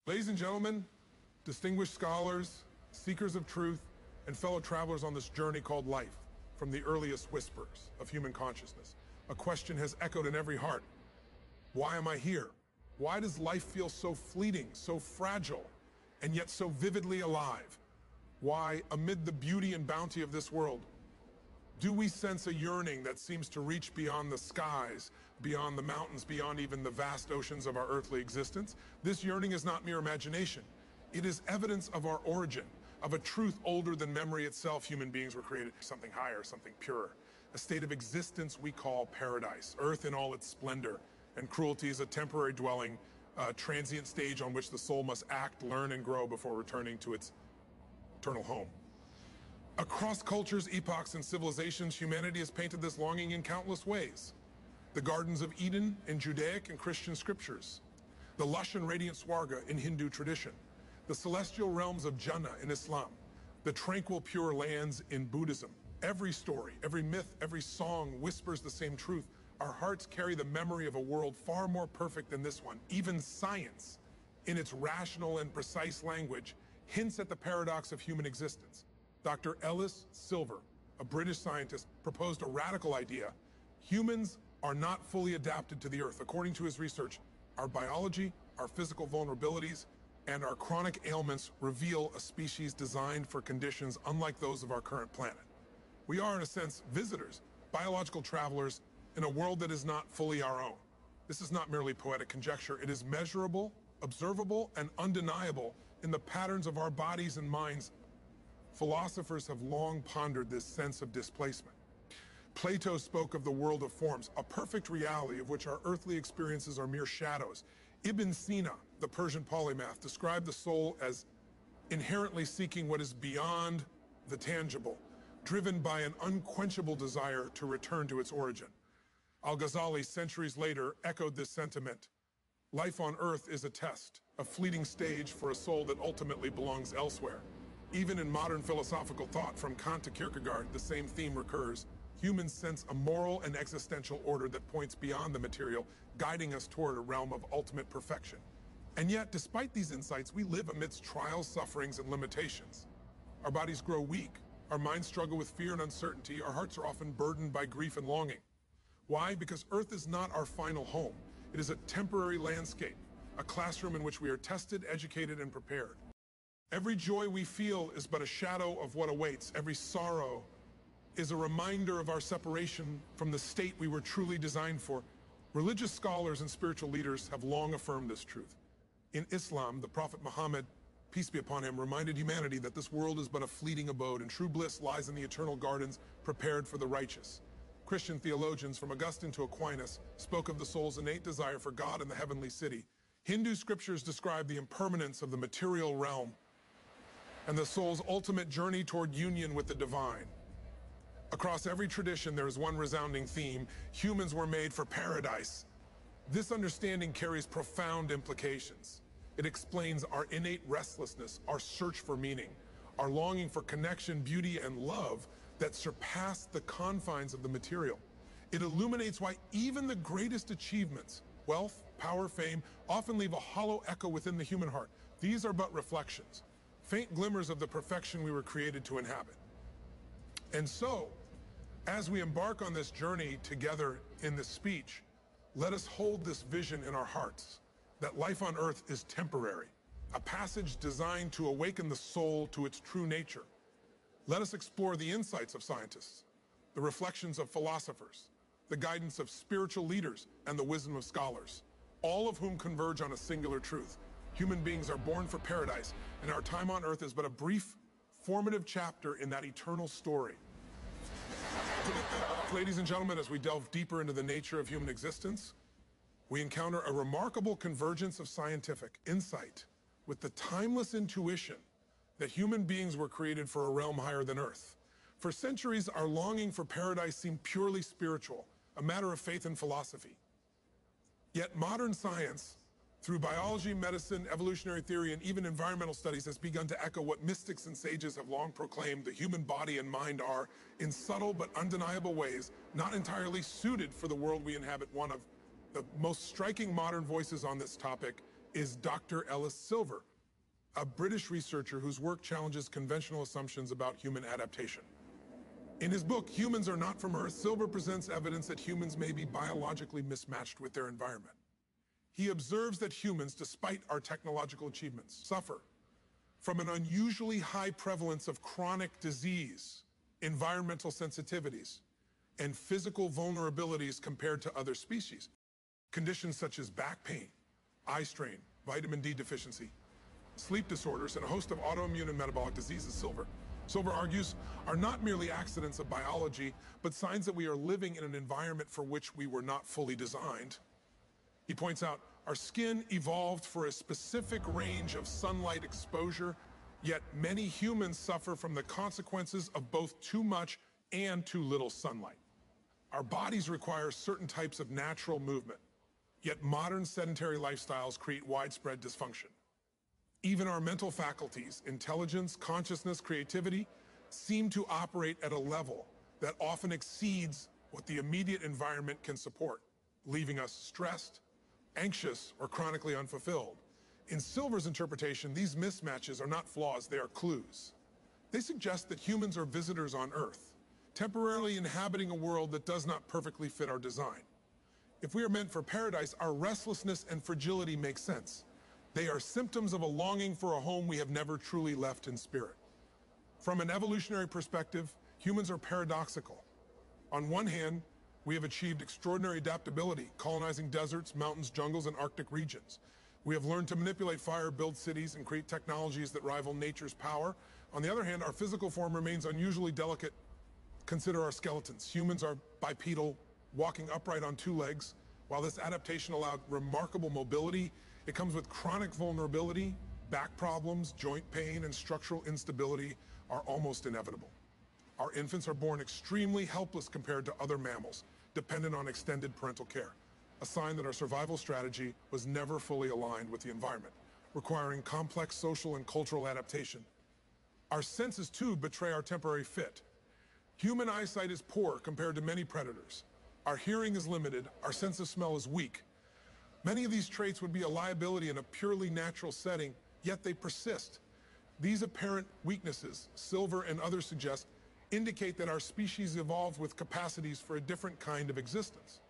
Ladies and gentlemen, distinguished scholars, seekers of truth, and fellow travelers on this journey called life, from the earliest whispers of human consciousness, a question has echoed in every heart. Why am I here? Why does life feel so fleeting, so fragile, and yet so vividly alive? Why, amid the beauty and bounty of this world, do we sense a yearning that seems to reach beyond the skies, beyond the mountains, beyond even the vast oceans of our earthly existence? This yearning is not mere imagination. It is evidence of our origin, of a truth older than memory itself. Human beings were created something higher, something purer, a state of existence we call paradise. Earth in all its splendor and cruelty is a temporary dwelling, a transient stage on which the soul must act, learn, and grow before returning to its eternal home. Across cultures, epochs, and civilizations, humanity has painted this longing in countless ways. The gardens of Eden in Judaic and Christian scriptures, the lush and radiant Swarga in Hindu tradition, the celestial realms of Jannah in Islam, the tranquil pure lands in Buddhism. Every story, every myth, every song whispers the same truth. Our hearts carry the memory of a world far more perfect than this one. Even science, in its rational and precise language, hints at the paradox of human existence. Dr. Ellis Silver, a British scientist, proposed a radical idea. Humans are not fully adapted to the Earth. According to his research, our biology, our physical vulnerabilities, and our chronic ailments reveal a species designed for conditions unlike those of our current planet. We are, in a sense, visitors, biological travelers in a world that is not fully our own. This is not merely poetic conjecture. It is measurable, observable, and undeniable in the patterns of our bodies and minds. Philosophers have long pondered this sense of displacement. Plato spoke of the world of forms, a perfect reality of which our earthly experiences are mere shadows. Ibn Sina, the Persian polymath, described the soul as inherently seeking what is beyond the tangible, driven by an unquenchable desire to return to its origin. Al-Ghazali, centuries later, echoed this sentiment. Life on earth is a test, a fleeting stage for a soul that ultimately belongs elsewhere. Even in modern philosophical thought, from Kant to Kierkegaard, the same theme recurs. Humans sense a moral and existential order that points beyond the material, guiding us toward a realm of ultimate perfection. And yet, despite these insights, we live amidst trials, sufferings, and limitations. Our bodies grow weak, our minds struggle with fear and uncertainty, our hearts are often burdened by grief and longing. Why? Because Earth is not our final home. It is a temporary landscape, a classroom in which we are tested, educated, and prepared. Every joy we feel is but a shadow of what awaits. Every sorrow is a reminder of our separation from the state we were truly designed for. Religious scholars and spiritual leaders have long affirmed this truth. In Islam, the Prophet Muhammad, peace be upon him, reminded humanity that this world is but a fleeting abode and true bliss lies in the eternal gardens prepared for the righteous. Christian theologians, from Augustine to Aquinas, spoke of the soul's innate desire for God and the heavenly city. Hindu scriptures describe the impermanence of the material realm and the soul's ultimate journey toward union with the divine. Across every tradition, there is one resounding theme: humans were made for paradise. This understanding carries profound implications. It explains our innate restlessness, our search for meaning, our longing for connection, beauty, and love that surpass the confines of the material. It illuminates why even the greatest achievements, wealth, power, fame, often leave a hollow echo within the human heart. These are but reflections, faint glimmers of the perfection we were created to inhabit. And so, as we embark on this journey together in this speech, let us hold this vision in our hearts, that life on earth is temporary, a passage designed to awaken the soul to its true nature. Let us explore the insights of scientists, the reflections of philosophers, the guidance of spiritual leaders, and the wisdom of scholars, all of whom converge on a singular truth. Human beings are born for paradise, and our time on earth is but a brief, formative chapter in that eternal story. Ladies and gentlemen, as we delve deeper into the nature of human existence, we encounter a remarkable convergence of scientific insight with the timeless intuition that human beings were created for a realm higher than earth. For centuries, our longing for paradise seemed purely spiritual, a matter of faith and philosophy. Yet modern science, through biology, medicine, evolutionary theory, and even environmental studies, has begun to echo what mystics and sages have long proclaimed: the human body and mind are, in subtle but undeniable ways, not entirely suited for the world we inhabit. One of the most striking modern voices on this topic is Dr. Ellis Silver, a British researcher whose work challenges conventional assumptions about human adaptation. In his book, Humans Are Not From Earth, Silver presents evidence that humans may be biologically mismatched with their environment. He observes that humans, despite our technological achievements, suffer from an unusually high prevalence of chronic disease, environmental sensitivities, and physical vulnerabilities compared to other species. Conditions such as back pain, eye strain, vitamin D deficiency, sleep disorders, and a host of autoimmune and metabolic diseases, Silver argues, are not merely accidents of biology, but signs that we are living in an environment for which we were not fully designed. He points out, our skin evolved for a specific range of sunlight exposure, yet many humans suffer from the consequences of both too much and too little sunlight. Our bodies require certain types of natural movement, yet modern sedentary lifestyles create widespread dysfunction. Even our mental faculties, intelligence, consciousness, creativity, seem to operate at a level that often exceeds what the immediate environment can support, leaving us stressed, anxious, or chronically unfulfilled. In Silver's interpretation, these mismatches are not flaws, they are clues. They suggest that humans are visitors on Earth, temporarily inhabiting a world that does not perfectly fit our design. If we are meant for paradise, our restlessness and fragility make sense. They are symptoms of a longing for a home we have never truly left in spirit. From an evolutionary perspective, humans are paradoxical. On one hand, we have achieved extraordinary adaptability, colonizing deserts, mountains, jungles, and Arctic regions. We have learned to manipulate fire, build cities, and create technologies that rival nature's power. On the other hand, our physical form remains unusually delicate. Consider our skeletons. Humans are bipedal, walking upright on two legs. While this adaptation allowed remarkable mobility, it comes with chronic vulnerability. Back problems, joint pain, and structural instability are almost inevitable. Our infants are born extremely helpless compared to other mammals, dependent on extended parental care, a sign that our survival strategy was never fully aligned with the environment, requiring complex social and cultural adaptation. Our senses, too, betray our temporary fit. Human eyesight is poor compared to many predators. Our hearing is limited, our sense of smell is weak. Many of these traits would be a liability in a purely natural setting, yet they persist. These apparent weaknesses, Silver and others suggest, indicate that our species evolved with capacities for a different kind of existence.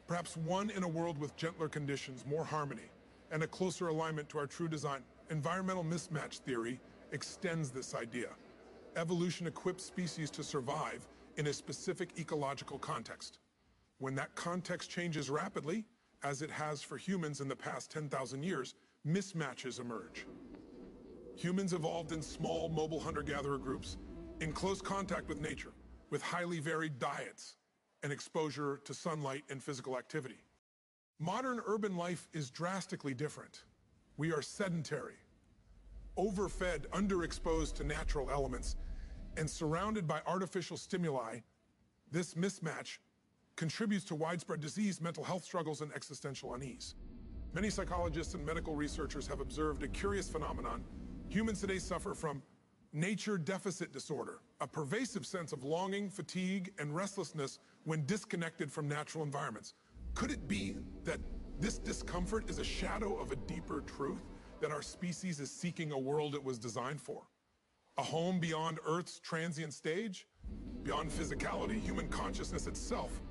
Perhaps one in a world with gentler conditions, more harmony, and a closer alignment to our true design. Environmental mismatch theory extends this idea. Evolution equips species to survive in a specific ecological context. When that context changes rapidly, as it has for humans in the past 10,000 years, mismatches emerge. Humans evolved in small, mobile hunter-gatherer groups, in close contact with nature, with highly varied diets and exposure to sunlight and physical activity. Modern urban life is drastically different. We are sedentary, overfed, underexposed to natural elements, and surrounded by artificial stimuli. This mismatch contributes to widespread disease, mental health struggles, and existential unease. Many psychologists and medical researchers have observed a curious phenomenon. Humans today suffer from nature deficit disorder, a pervasive sense of longing, fatigue, and restlessness when disconnected from natural environments. Could it be that this discomfort is a shadow of a deeper truth, that our species is seeking a world it was designed for? A home beyond Earth's transient stage? Beyond physicality, human consciousness itself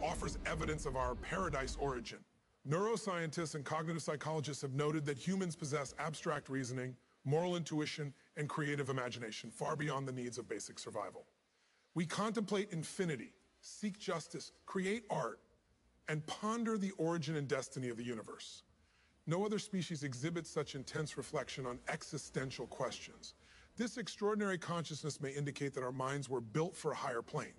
offers evidence of our paradise origin. Neuroscientists and cognitive psychologists have noted that humans possess abstract reasoning, moral intuition, and creative imagination, far beyond the needs of basic survival. We contemplate infinity, seek justice, create art, and ponder the origin and destiny of the universe. No other species exhibits such intense reflection on existential questions. This extraordinary consciousness may indicate that our minds were built for a higher plane,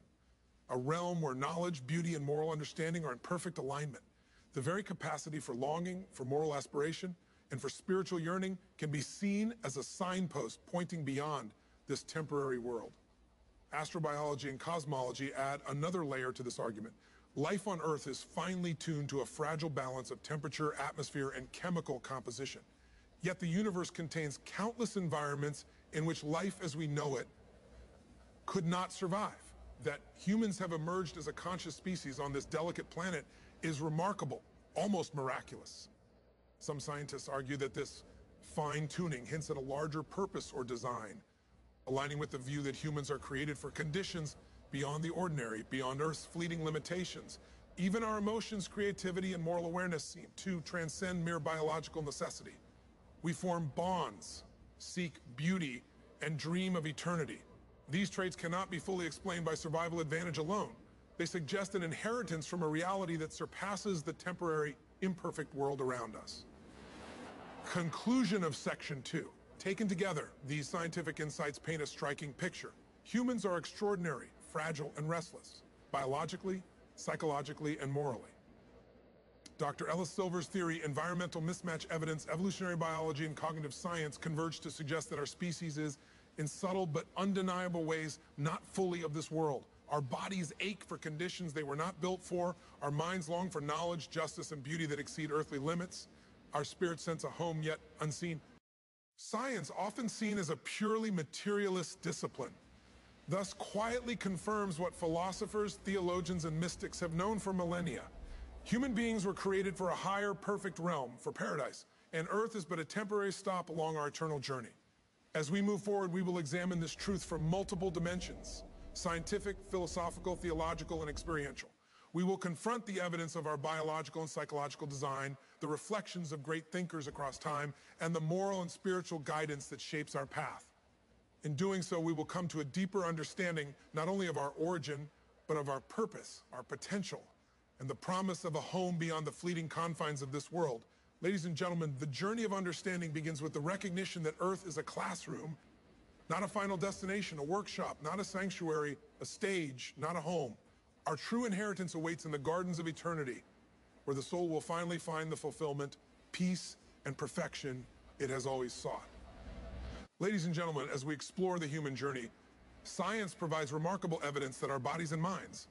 a realm where knowledge, beauty, and moral understanding are in perfect alignment. The very capacity for longing, for moral aspiration, and for spiritual yearning can be seen as a signpost pointing beyond this temporary world. Astrobiology and cosmology add another layer to this argument. Life on Earth is finely tuned to a fragile balance of temperature, atmosphere, and chemical composition. Yet the universe contains countless environments in which life as we know it could not survive. That humans have emerged as a conscious species on this delicate planet is remarkable, almost miraculous. Some scientists argue that this fine-tuning hints at a larger purpose or design, aligning with the view that humans are created for conditions beyond the ordinary, beyond Earth's fleeting limitations. Even our emotions, creativity, and moral awareness seem to transcend mere biological necessity. We form bonds, seek beauty, and dream of eternity. These traits cannot be fully explained by survival advantage alone. They suggest an inheritance from a reality that surpasses the temporary, imperfect world around us. Conclusion of Section 2. Taken together, these scientific insights paint a striking picture. Humans are extraordinary, fragile, and restless, biologically, psychologically, and morally. Dr. Ellis Silver's theory, environmental mismatch evidence, evolutionary biology, and cognitive science converge to suggest that our species is, in subtle but undeniable ways, not fully of this world. Our bodies ache for conditions they were not built for. Our minds long for knowledge, justice, and beauty that exceed earthly limits. Our spirits sense a home yet unseen. Science, often seen as a purely materialist discipline, thus quietly confirms what philosophers, theologians, and mystics have known for millennia. Human beings were created for a higher, perfect realm, for paradise, and Earth is but a temporary stop along our eternal journey. As we move forward, we will examine this truth from multiple dimensions: scientific, philosophical, theological, and experiential. We will confront the evidence of our biological and psychological design, the reflections of great thinkers across time, and the moral and spiritual guidance that shapes our path. In doing so, we will come to a deeper understanding not only of our origin, but of our purpose, our potential, and the promise of a home beyond the fleeting confines of this world. Ladies and gentlemen, the journey of understanding begins with the recognition that Earth is a classroom, not a final destination, a workshop, not a sanctuary, a stage, not a home. Our true inheritance awaits in the gardens of eternity, where the soul will finally find the fulfillment, peace, and perfection it has always sought. Ladies and gentlemen, as we explore the human journey, science provides remarkable evidence that our bodies and minds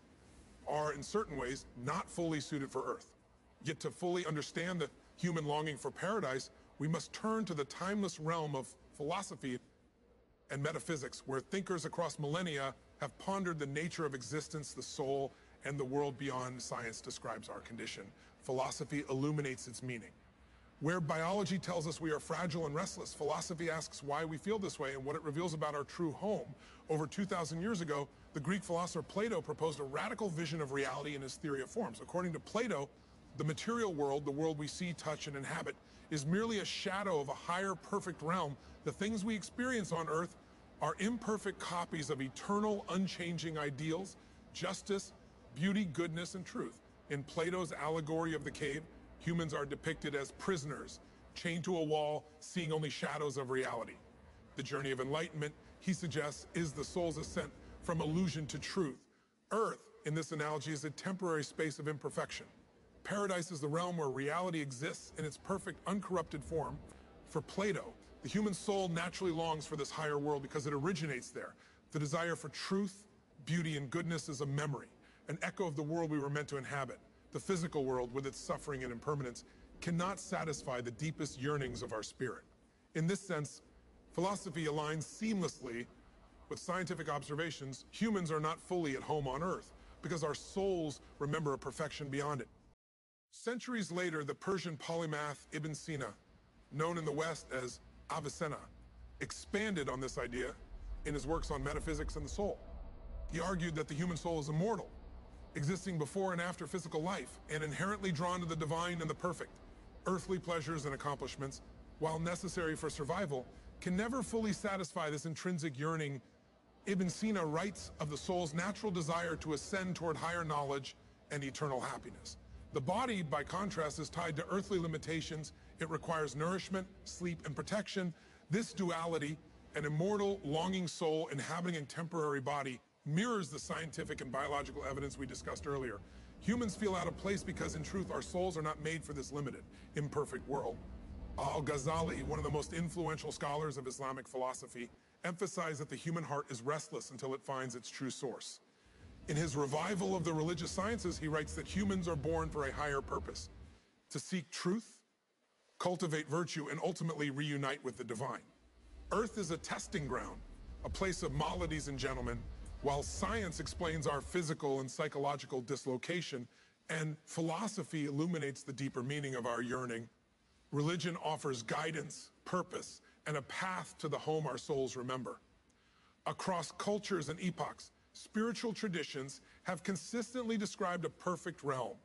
are, in certain ways, not fully suited for Earth. Yet to fully understand the human longing for paradise, we must turn to the timeless realm of philosophy and metaphysics, where thinkers across millennia have pondered the nature of existence, the soul, and the world beyond science describes our condition. Philosophy illuminates its meaning. Where biology tells us we are fragile and restless, philosophy asks why we feel this way and what it reveals about our true home. Over 2,000 years ago, the Greek philosopher Plato proposed a radical vision of reality in his theory of forms. According to Plato, the material world, the world we see, touch, and inhabit, is merely a shadow of a higher, perfect realm. The things we experience on Earth are imperfect copies of eternal, unchanging ideals, justice, beauty, goodness, and truth. In Plato's allegory of the cave, humans are depicted as prisoners, chained to a wall, seeing only shadows of reality. The journey of enlightenment, he suggests, is the soul's ascent from illusion to truth. Earth, in this analogy, is a temporary space of imperfection. Paradise is the realm where reality exists in its perfect, uncorrupted form. For Plato, the human soul naturally longs for this higher world because it originates there. The desire for truth, beauty, and goodness is a memory, an echo of the world we were meant to inhabit. The physical world, with its suffering and impermanence, cannot satisfy the deepest yearnings of our spirit. In this sense, philosophy aligns seamlessly with scientific observations. Humans are not fully at home on Earth because our souls remember a perfection beyond it. Centuries later, the Persian polymath Ibn Sina, known in the West as Avicenna, expanded on this idea in his works on metaphysics and the soul. He argued that the human soul is immortal, existing before and after physical life, and inherently drawn to the divine and the perfect. Earthly pleasures and accomplishments, while necessary for survival, can never fully satisfy this intrinsic yearning. Ibn Sina writes of the soul's natural desire to ascend toward higher knowledge and eternal happiness. The body, by contrast, is tied to earthly limitations. It requires nourishment, sleep, and protection. This duality, an immortal, longing soul inhabiting a temporary body, mirrors the scientific and biological evidence we discussed earlier. Humans feel out of place because, in truth, our souls are not made for this limited, imperfect world. Al-Ghazali, one of the most influential scholars of Islamic philosophy, emphasized that the human heart is restless until it finds its true source. In his revival of the religious sciences, he writes that humans are born for a higher purpose: to seek truth, cultivate virtue, and ultimately reunite with the divine. Earth is a testing ground, a place of maladies and gentlemen, while science explains our physical and psychological dislocation, and philosophy illuminates the deeper meaning of our yearning. Religion offers guidance, purpose, and a path to the home our souls remember. Across cultures and epochs, spiritual traditions have consistently described a perfect realm,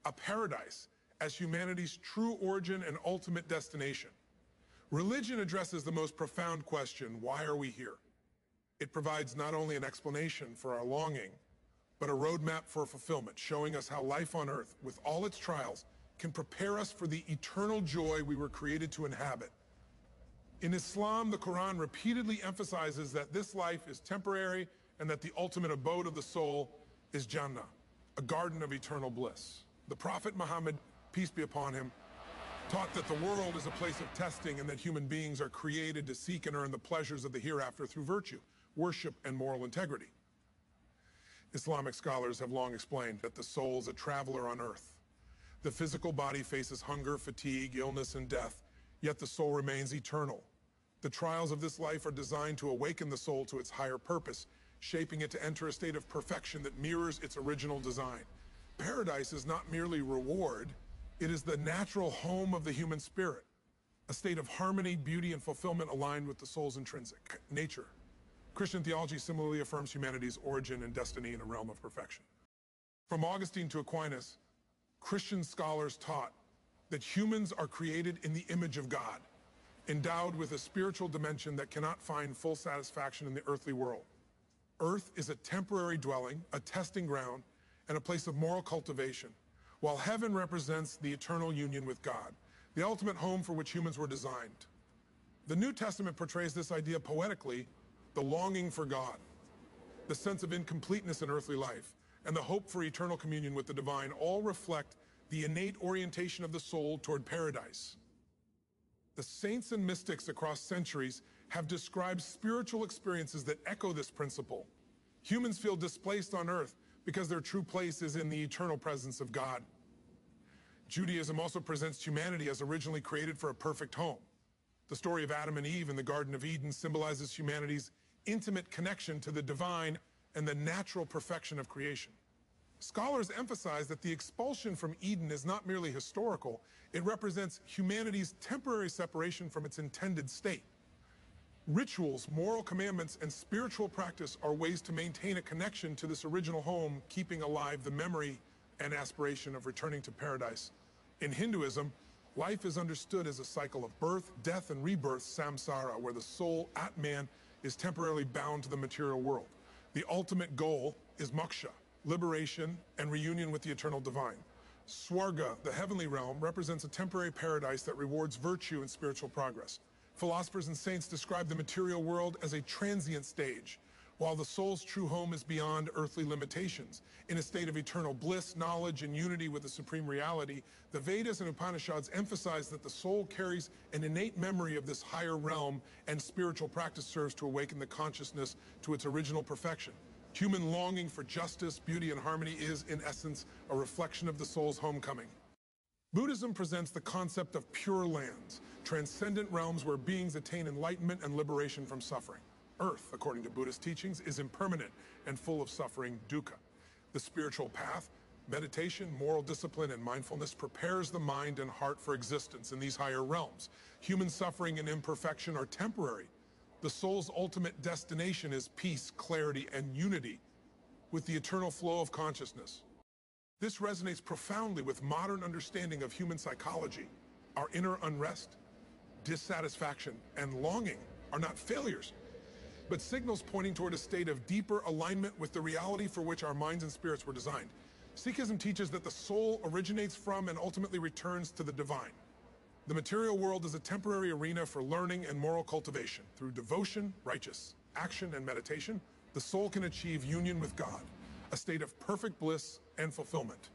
a paradise, as humanity's true origin and ultimate destination. Religion addresses the most profound question, why are we here? It provides not only an explanation for our longing, but a roadmap for fulfillment, showing us how life on earth, with all its trials, can prepare us for the eternal joy we were created to inhabit. In Islam, the Quran repeatedly emphasizes that this life is temporary and that the ultimate abode of the soul is Jannah, a garden of eternal bliss. The Prophet Muhammad, peace be upon him, taught that the world is a place of testing and that human beings are created to seek and earn the pleasures of the hereafter through virtue, worship, and moral integrity. Islamic scholars have long explained that the soul is a traveler on earth. The physical body faces hunger, fatigue, illness, and death, yet the soul remains eternal. The trials of this life are designed to awaken the soul to its higher purpose, shaping it to enter a state of perfection that mirrors its original design. Paradise is not merely reward, it is the natural home of the human spirit, a state of harmony, beauty, and fulfillment aligned with the soul's intrinsic nature. Christian theology similarly affirms humanity's origin and destiny in a realm of perfection. From Augustine to Aquinas, Christian scholars taught that humans are created in the image of God, endowed with a spiritual dimension that cannot find full satisfaction in the earthly world. Earth is a temporary dwelling, a testing ground, and a place of moral cultivation, while heaven represents the eternal union with God, the ultimate home for which humans were designed. The New Testament portrays this idea poetically: the longing for God, the sense of incompleteness in earthly life, and the hope for eternal communion with the divine all reflect the innate orientation of the soul toward paradise. The saints and mystics across centuries have described spiritual experiences that echo this principle. Humans feel displaced on earth because their true place is in the eternal presence of God. Judaism also presents humanity as originally created for a perfect home. The story of Adam and Eve in the Garden of Eden symbolizes humanity's intimate connection to the divine and the natural perfection of creation. Scholars emphasize that the expulsion from Eden is not merely historical, it represents humanity's temporary separation from its intended state. Rituals, moral commandments, and spiritual practice are ways to maintain a connection to this original home, keeping alive the memory and aspiration of returning to paradise. In Hinduism, life is understood as a cycle of birth, death, and rebirth, samsara, where the soul, Atman, is temporarily bound to the material world. The ultimate goal is moksha, liberation, and reunion with the eternal divine. Swarga, the heavenly realm, represents a temporary paradise that rewards virtue and spiritual progress. Philosophers and saints describe the material world as a transient stage, while the soul's true home is beyond earthly limitations. In a state of eternal bliss, knowledge, and unity with the supreme reality, the Vedas and Upanishads emphasize that the soul carries an innate memory of this higher realm, and spiritual practice serves to awaken the consciousness to its original perfection. Human longing for justice, beauty, and harmony is, in essence, a reflection of the soul's homecoming. Buddhism presents the concept of pure lands, transcendent realms where beings attain enlightenment and liberation from suffering. Earth, according to Buddhist teachings, is impermanent and full of suffering, dukkha. The spiritual path, meditation, moral discipline, and mindfulness prepares the mind and heart for existence in these higher realms. Human suffering and imperfection are temporary. The soul's ultimate destination is peace, clarity, and unity with the eternal flow of consciousness. This resonates profoundly with modern understanding of human psychology. Our inner unrest, dissatisfaction, and longing are not failures, but signals pointing toward a state of deeper alignment with the reality for which our minds and spirits were designed. Sikhism teaches that the soul originates from and ultimately returns to the divine. The material world is a temporary arena for learning and moral cultivation. Through devotion, righteous action, and meditation, the soul can achieve union with God, a state of perfect bliss and fulfillment.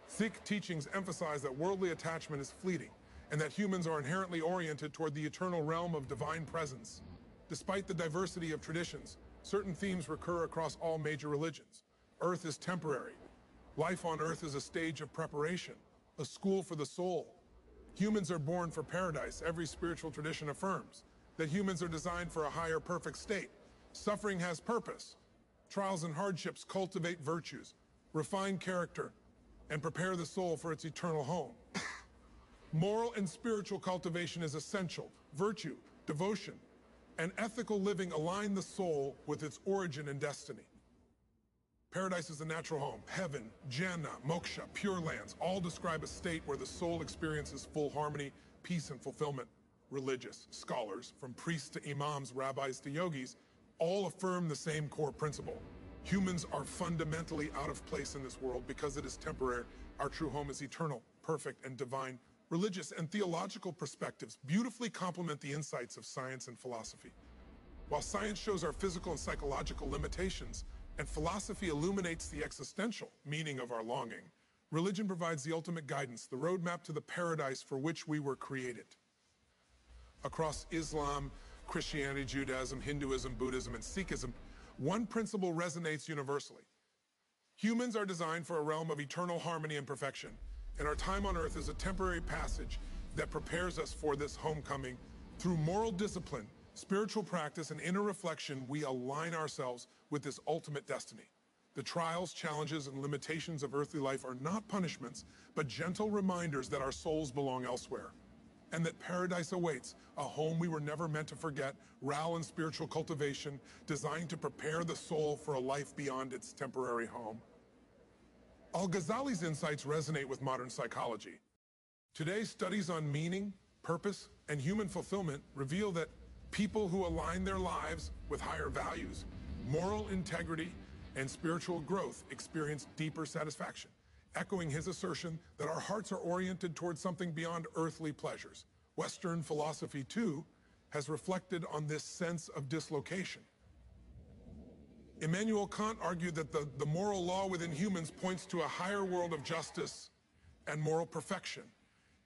Sikh teachings emphasize that worldly attachment is fleeting and that humans are inherently oriented toward the eternal realm of divine presence. Despite the diversity of traditions, certain themes recur across all major religions. Earth is temporary. Life on earth is a stage of preparation, a school for the soul. Humans are born for paradise. Every spiritual tradition affirms that humans are designed for a higher perfect state. Suffering has purpose. Trials and hardships cultivate virtues, refine character, and prepare the soul for its eternal home. Moral and spiritual cultivation is essential. Virtue, devotion, and ethical living align the soul with its origin and destiny. Paradise is the natural home. Heaven, Jannah, Moksha, Pure Lands, all describe a state where the soul experiences full harmony, peace, and fulfillment. Religious scholars, from priests to imams, rabbis to yogis, all affirm the same core principle. Humans are fundamentally out of place in this world because it is temporary. Our true home is eternal, perfect, and divine. Religious and theological perspectives beautifully complement the insights of science and philosophy. While science shows our physical and psychological limitations, and philosophy illuminates the existential meaning of our longing, religion provides the ultimate guidance, the roadmap to the paradise for which we were created. Across Islam, Christianity, Judaism, Hinduism, Buddhism, and Sikhism, one principle resonates universally. Humans are designed for a realm of eternal harmony and perfection, and our time on earth is a temporary passage that prepares us for this homecoming. Through moral discipline, spiritual practice, and inner reflection, we align ourselves with this ultimate destiny. The trials, challenges, and limitations of earthly life are not punishments, but gentle reminders that our souls belong elsewhere, and that paradise awaits, a home we were never meant to forget, Ral and spiritual cultivation designed to prepare the soul for a life beyond its temporary home. Al-Ghazali's insights resonate with modern psychology. Today, studies on meaning, purpose, and human fulfillment reveal that people who align their lives with higher values, moral integrity, and spiritual growth experience deeper satisfaction, echoing his assertion that our hearts are oriented towards something beyond earthly pleasures. Western philosophy, too, has reflected on this sense of dislocation. Immanuel Kant argued that the moral law within humans points to a higher world of justice and moral perfection.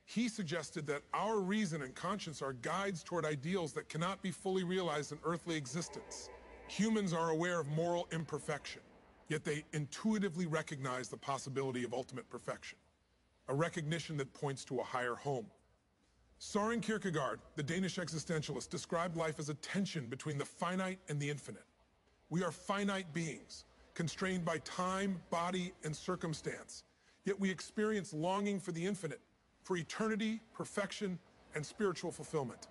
He suggested that our reason and conscience are guides toward ideals that cannot be fully realized in earthly existence. Humans are aware of moral imperfection, yet they intuitively recognize the possibility of ultimate perfection, a recognition that points to a higher home. Søren Kierkegaard, the Danish existentialist, described life as a tension between the finite and the infinite. We are finite beings, constrained by time, body, and circumstance, yet we experience longing for the infinite, for eternity, perfection, and spiritual fulfillment.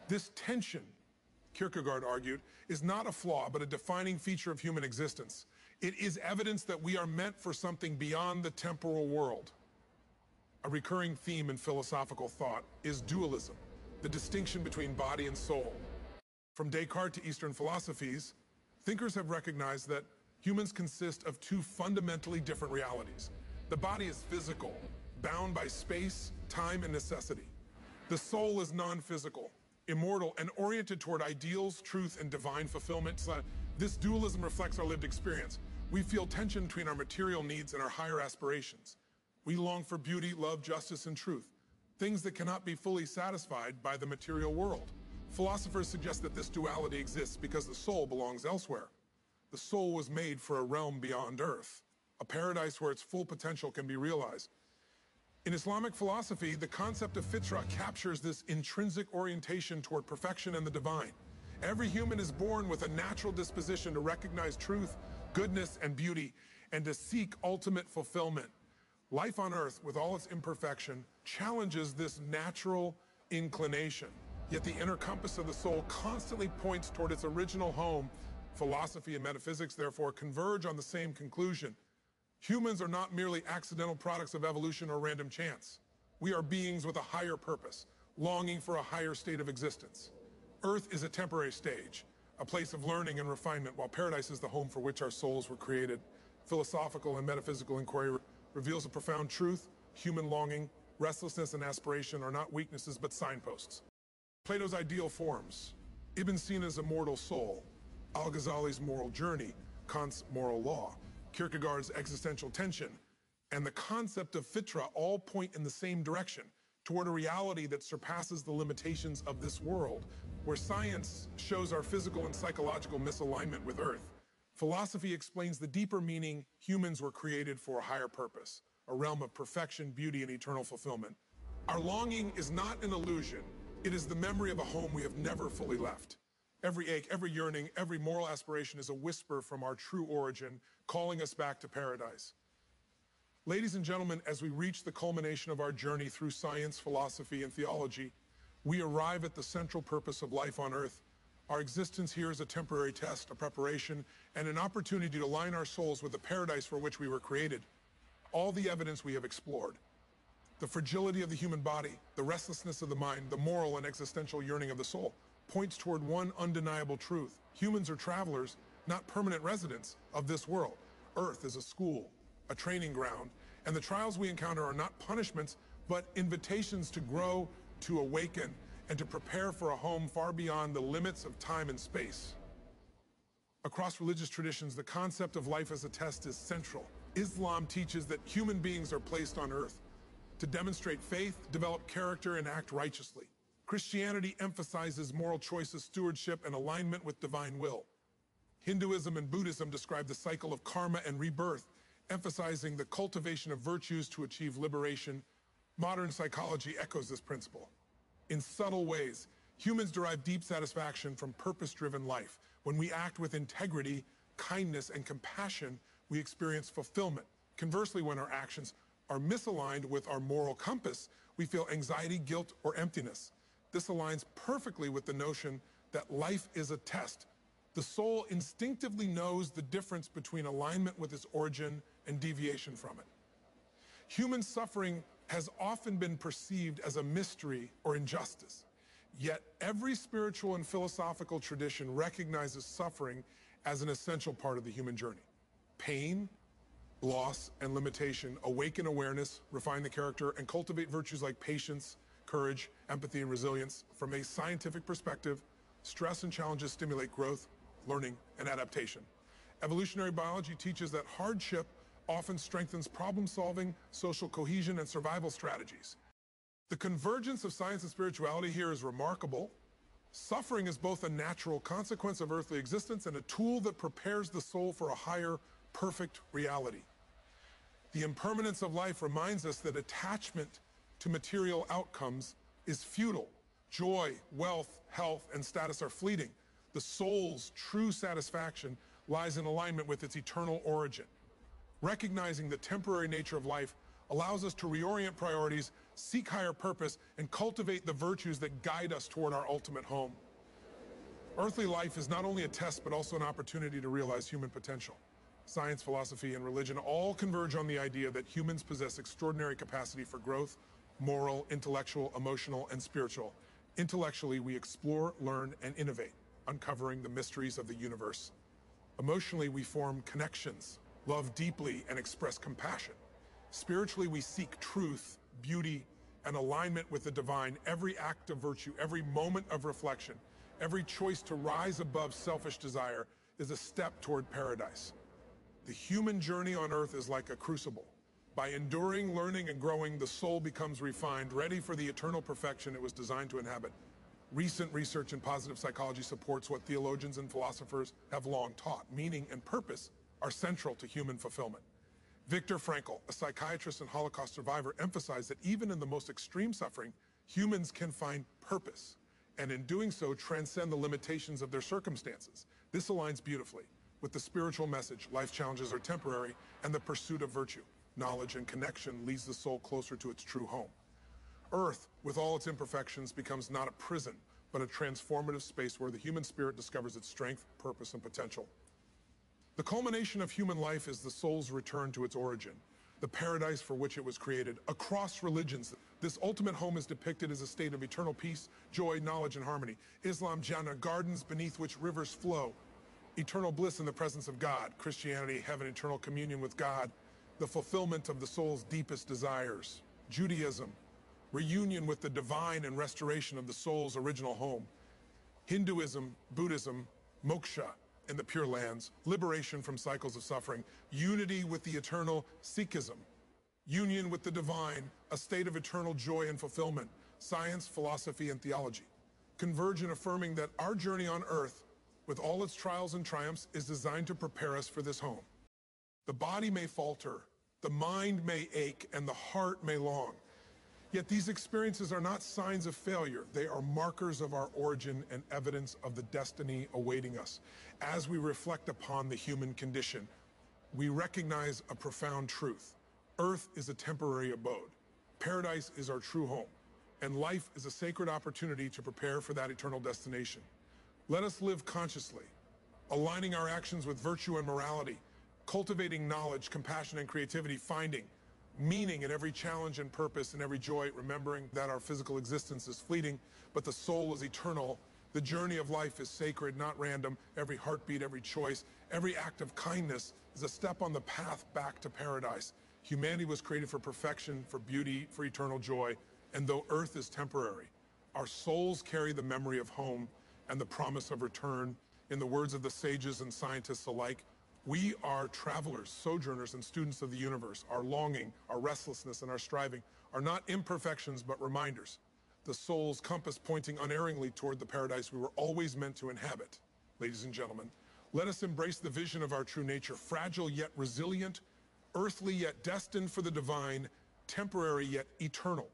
This tension, Kierkegaard argued, is not a flaw, but a defining feature of human existence. It is evidence that we are meant for something beyond the temporal world. A recurring theme in philosophical thought is dualism, the distinction between body and soul. From Descartes to Eastern philosophies, thinkers have recognized that humans consist of two fundamentally different realities. The body is physical, bound by space, time, and necessity. The soul is non-physical, immortal, and oriented toward ideals, truth, and divine fulfillment. So this dualism reflects our lived experience. We feel tension between our material needs and our higher aspirations. We long for beauty, love, justice, and truth, things that cannot be fully satisfied by the material world. Philosophers suggest that this duality exists because the soul belongs elsewhere. The soul was made for a realm beyond earth, a paradise where its full potential can be realized. In Islamic philosophy, the concept of fitra captures this intrinsic orientation toward perfection and the divine. Every human is born with a natural disposition to recognize truth, goodness, and beauty, and to seek ultimate fulfillment. Life on earth, with all its imperfection, challenges this natural inclination. Yet the inner compass of the soul constantly points toward its original home. Philosophy and metaphysics, therefore, converge on the same conclusion. Humans are not merely accidental products of evolution or random chance. We are beings with a higher purpose, longing for a higher state of existence. Earth is a temporary stage, a place of learning and refinement, while paradise is the home for which our souls were created. Philosophical and metaphysical inquiry reveals a profound truth. Human longing, restlessness, and aspiration are not weaknesses but signposts. Plato's ideal forms, Ibn Sina's immortal soul, Al-Ghazali's moral journey, Kant's moral law, Kierkegaard's existential tension, and the concept of fitra all point in the same direction, toward a reality that surpasses the limitations of this world, where science shows our physical and psychological misalignment with Earth. Philosophy explains the deeper meaning humans were created for a higher purpose, a realm of perfection, beauty, and eternal fulfillment. Our longing is not an illusion. It is the memory of a home we have never fully left. Every ache, every yearning, every moral aspiration is a whisper from our true origin, calling us back to paradise. Ladies and gentlemen, as we reach the culmination of our journey through science, philosophy, and theology, we arrive at the central purpose of life on Earth. Our existence here is a temporary test, a preparation, and an opportunity to align our souls with the paradise for which we were created. All the evidence we have explored, the fragility of the human body, the restlessness of the mind, the moral and existential yearning of the soul, points toward one undeniable truth. Humans are travelers, not permanent residents of this world. Earth is a school, a training ground, and the trials we encounter are not punishments, but invitations to grow, to awaken, and to prepare for a home far beyond the limits of time and space. Across religious traditions, the concept of life as a test is central. Islam teaches that human beings are placed on Earth to demonstrate faith, develop character, and act righteously. Christianity emphasizes moral choices, stewardship, and alignment with divine will. Hinduism and Buddhism describe the cycle of karma and rebirth, emphasizing the cultivation of virtues to achieve liberation. Modern psychology echoes this principle. In subtle ways, humans derive deep satisfaction from purpose-driven life. When we act with integrity, kindness, and compassion, we experience fulfillment. Conversely, when our actions are misaligned with our moral compass, we feel anxiety, guilt, or emptiness. This aligns perfectly with the notion that life is a test. The soul instinctively knows the difference between alignment with its origin and deviation from it. Human suffering has often been perceived as a mystery or injustice. Yet every spiritual and philosophical tradition recognizes suffering as an essential part of the human journey. Pain, loss, and limitation awaken awareness, refine the character, and cultivate virtues like patience, courage, empathy, and resilience. From a scientific perspective, stress and challenges stimulate growth, learning, and adaptation. Evolutionary biology teaches that hardship often strengthens problem-solving, social cohesion, and survival strategies. The convergence of science and spirituality here is remarkable. Suffering is both a natural consequence of earthly existence and a tool that prepares the soul for a higher, perfect reality. The impermanence of life reminds us that attachment to material outcomes is futile. Joy, wealth, health, and status are fleeting. The soul's true satisfaction lies in alignment with its eternal origin. Recognizing the temporary nature of life allows us to reorient priorities, seek higher purpose, and cultivate the virtues that guide us toward our ultimate home. Earthly life is not only a test, but also an opportunity to realize human potential. Science, philosophy, and religion all converge on the idea that humans possess extraordinary capacity for growth, moral, intellectual, emotional, and spiritual. Intellectually, we explore, learn, and innovate, uncovering the mysteries of the universe. Emotionally, we form connections, love deeply, and express compassion. Spiritually, we seek truth, beauty, and alignment with the divine. Every act of virtue, every moment of reflection, every choice to rise above selfish desire is a step toward paradise. The human journey on earth is like a crucible. By enduring, learning, and growing, the soul becomes refined, ready for the eternal perfection it was designed to inhabit. Recent research in positive psychology supports what theologians and philosophers have long taught. Meaning and purpose are central to human fulfillment. Viktor Frankl, a psychiatrist and Holocaust survivor, emphasized that even in the most extreme suffering, humans can find purpose, and in doing so, transcend the limitations of their circumstances. This aligns beautifully with the spiritual message: life challenges are temporary, and the pursuit of virtue, knowledge, and connection leads the soul closer to its true home. Earth, with all its imperfections, becomes not a prison, but a transformative space where the human spirit discovers its strength, purpose, and potential. The culmination of human life is the soul's return to its origin, the paradise for which it was created. Across religions, this ultimate home is depicted as a state of eternal peace, joy, knowledge, and harmony. Islam, Jannah, gardens beneath which rivers flow, eternal bliss in the presence of God. Christianity, heaven, eternal communion with God, the fulfillment of the soul's deepest desires. Judaism, reunion with the divine and restoration of the soul's original home. Hinduism, Buddhism, moksha in the Pure Lands, liberation from cycles of suffering. Unity with the eternal, Sikhism, union with the divine, a state of eternal joy and fulfillment. Science, philosophy, and theology converge in affirming that our journey on earth, with all its trials and triumphs, is designed to prepare us for this home. The body may falter, the mind may ache, and the heart may long. Yet these experiences are not signs of failure. They are markers of our origin and evidence of the destiny awaiting us. As we reflect upon the human condition, we recognize a profound truth. Earth is a temporary abode. Paradise is our true home, and life is a sacred opportunity to prepare for that eternal destination. Let us live consciously, aligning our actions with virtue and morality, cultivating knowledge, compassion, and creativity, finding meaning in every challenge and purpose, in every joy, remembering that our physical existence is fleeting, but the soul is eternal. The journey of life is sacred, not random. Every heartbeat, every choice, every act of kindness is a step on the path back to paradise. Humanity was created for perfection, for beauty, for eternal joy, and though earth is temporary, our souls carry the memory of home and the promise of return. In the words of the sages and scientists alike, we are travelers, sojourners, and students of the universe. Our longing, our restlessness, and our striving are not imperfections, but reminders. The soul's compass pointing unerringly toward the paradise we were always meant to inhabit. Ladies and gentlemen, let us embrace the vision of our true nature, fragile yet resilient, earthly yet destined for the divine, temporary yet eternal.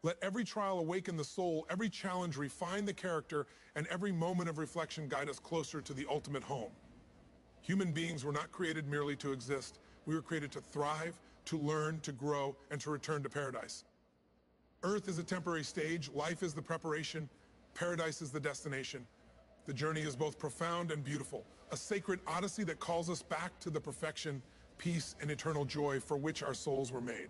Let every trial awaken the soul, every challenge refine the character, and every moment of reflection guide us closer to the ultimate home. Human beings were not created merely to exist. We were created to thrive, to learn, to grow, and to return to paradise. Earth is a temporary stage, life is the preparation, paradise is the destination. The journey is both profound and beautiful, a sacred odyssey that calls us back to the perfection, peace, and eternal joy for which our souls were made.